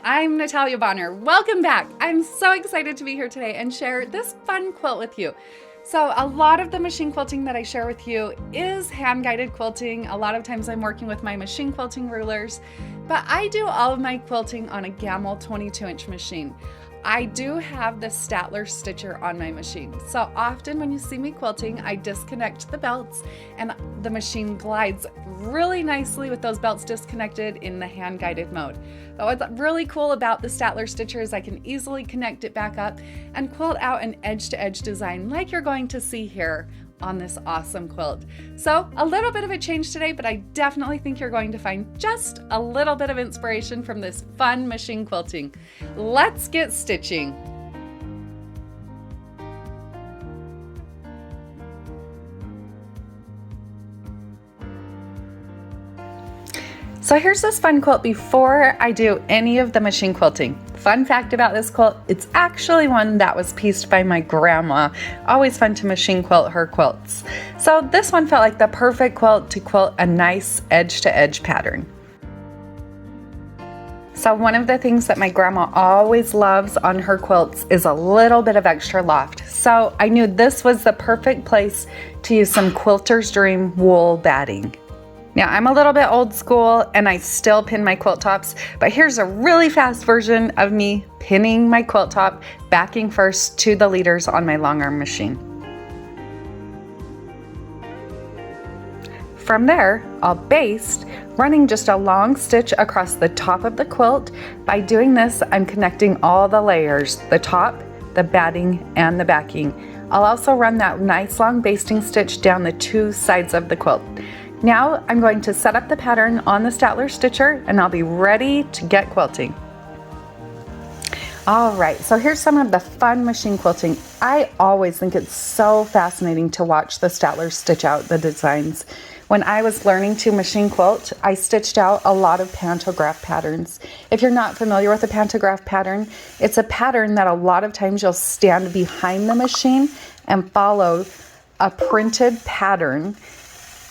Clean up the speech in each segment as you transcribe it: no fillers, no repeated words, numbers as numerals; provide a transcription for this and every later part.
I'm Natalia Bonner. Welcome back. I'm so excited to be here today and share this fun quilt with you. So a lot of the machine quilting that I share with you is hand-guided quilting. A lot of times I'm working with my machine quilting rulers, but I do all of my quilting on a Gammill 22-inch machine. I do have the Statler stitcher on my machine. So often when you see me quilting, I disconnect the belts and the machine glides really nicely with those belts disconnected in the hand-guided mode. But what's really cool about the Statler stitcher is I can easily connect it back up and quilt out an edge-to-edge design like you're going to see here on this awesome quilt. So a little bit of a change today, but I definitely think you're going to find just a little bit of inspiration from this fun machine quilting. Let's get stitching. So here's this fun quilt before I do any of the machine quilting. Fun fact about this quilt, it's actually one that was pieced by my grandma. Always fun to machine quilt her quilts. So this one felt like the perfect quilt to quilt a nice edge-to-edge pattern. So one of the things that my grandma always loves on her quilts is a little bit of extra loft. So I knew this was the perfect place to use some Quilter's Dream wool batting. Now I'm a little bit old school and I still pin my quilt tops, but here's a really fast version of me pinning my quilt top, backing first to the leaders on my long arm machine. From there, I'll baste, running just a long stitch across the top of the quilt. By doing this, I'm connecting all the layers, the top, the batting, and the backing. I'll also run that nice long basting stitch down the two sides of the quilt. Now I'm going to set up the pattern on the Statler stitcher and I'll be ready to get quilting. All right, so here's some of the fun machine quilting. I always think it's so fascinating to watch the Statler stitch out the designs. When I was learning to machine quilt, I stitched out a lot of pantograph patterns. If you're not familiar with a pantograph pattern, it's a pattern that a lot of times you'll stand behind the machine and follow a printed pattern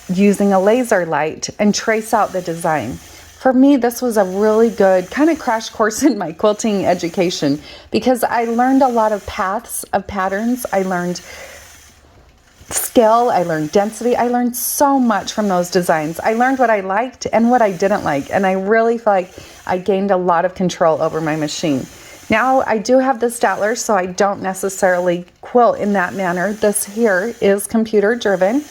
using a laser light and trace out the design. For me, this was a really good kind of crash course in my quilting education because I learned a lot of paths of patterns. I learned skill, I learned density, I learned so much from those designs. I learned what I liked and what I didn't like, and I really feel like I gained a lot of control over my machine. Now I do have the Statler, so I don't necessarily quilt in that manner. This here is computer driven.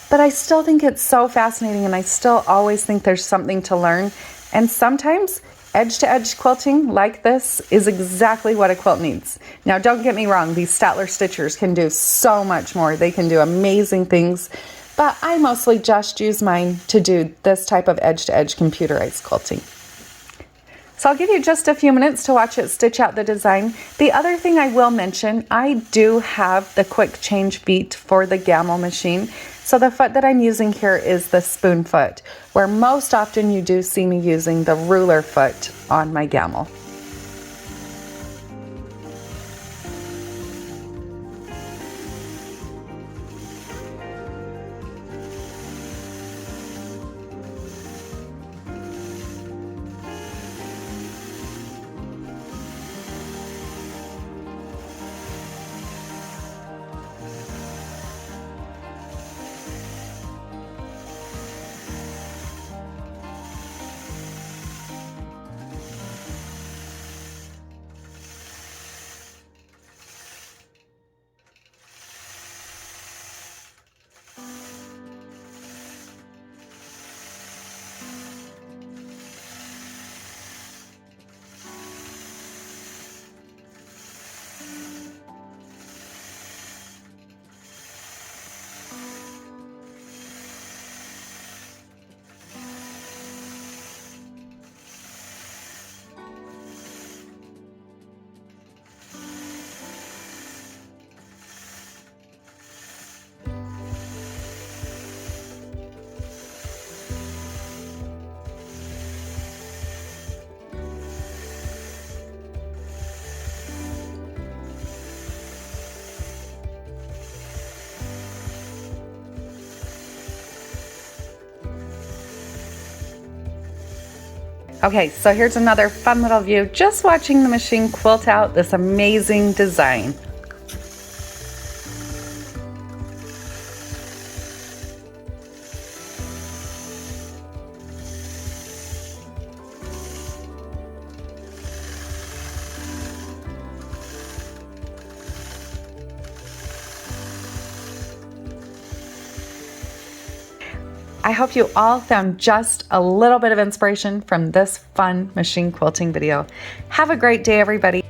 But I still think it's so fascinating and I still always think there's something to learn. And sometimes edge-to-edge quilting like this is exactly what a quilt needs. Now don't get me wrong, these Statler stitchers can do so much more. They can do amazing things, but I mostly just use mine to do this type of edge-to-edge computerized quilting. So I'll give you just a few minutes to watch it stitch out the design. The other thing I will mention, I do have the quick change feet for the Gammill machine. So the foot that I'm using here is the spoon foot, where most often you do see me using the ruler foot on my Gammill. Okay, so here's another fun little view just watching the machine quilt out this amazing design. I hope you all found just a little bit of inspiration from this fun machine quilting video. Have a great day, everybody.